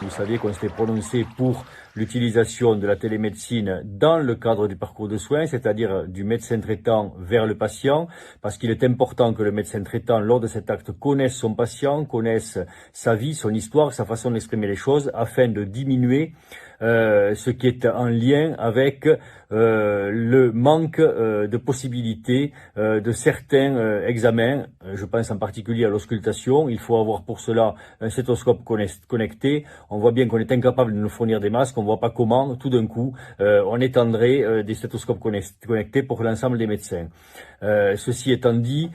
vous savez qu'on s'était prononcé pour l'utilisation de la télémédecine dans le cadre du parcours de soins, c'est-à-dire du médecin traitant vers le patient, parce qu'il est important que le médecin traitant, lors de cet acte, connaisse son patient, connaisse sa vie, son histoire, sa façon d'exprimer les choses, afin de diminuer ce qui est en lien avec le manque de possibilités de certains examens. Je pense en particulier à l'auscultation. Il faut avoir pour cela un stéthoscope connecté. On voit bien qu'on est incapable de nous fournir des masques. On ne voit pas comment, tout d'un coup, on étendrait des stéthoscopes connectés pour l'ensemble des médecins. Ceci étant dit,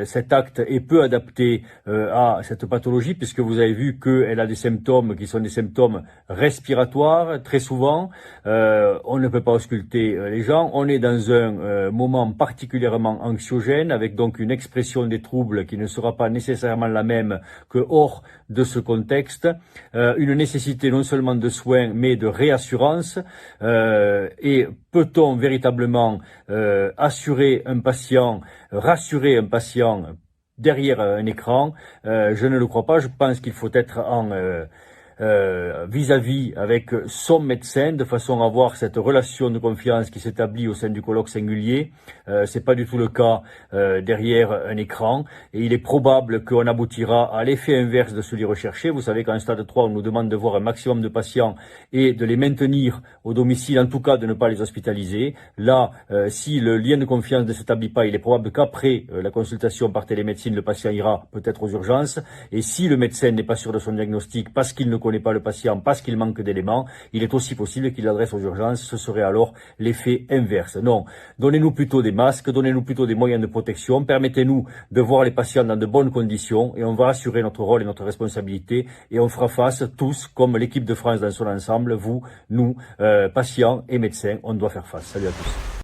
cet acte est peu adapté à cette pathologie, puisque vous avez vu qu'elle a des symptômes qui sont des symptômes respiratoires très souvent. On ne peut pas ausculter les gens. On est dans un moment particulièrement anxiogène, avec donc une expression des troubles qui ne sera pas nécessairement la même que hors de ce contexte. Une nécessité non seulement de soins, mais de réassurance. Et peut-on véritablement rassurer un patient derrière un écran? Je ne le crois pas. Je pense qu'il faut être en vis-à-vis avec son médecin, de façon à avoir cette relation de confiance qui s'établit au sein du colloque singulier. C'est pas du tout le cas derrière un écran, et il est probable qu'on aboutira à l'effet inverse de celui recherché. Vous savez qu'en stade 3, on nous demande de voir un maximum de patients et de les maintenir au domicile, en tout cas de ne pas les hospitaliser. Là, si le lien de confiance ne s'établit pas, il est probable qu'après la consultation par télémédecine, le patient ira peut-être aux urgences, et si le médecin n'est pas sûr de son diagnostic parce qu'il ne connaît pas le patient, parce qu'il manque d'éléments, il est aussi possible qu'il l'adresse aux urgences. Ce serait alors l'effet inverse. Non, donnez-nous plutôt des masques, donnez-nous plutôt des moyens de protection, permettez-nous de voir les patients dans de bonnes conditions, et on va assurer notre rôle et notre responsabilité, et on fera face tous, comme l'équipe de France dans son ensemble, vous, nous, patients et médecins, on doit faire face. Salut à tous.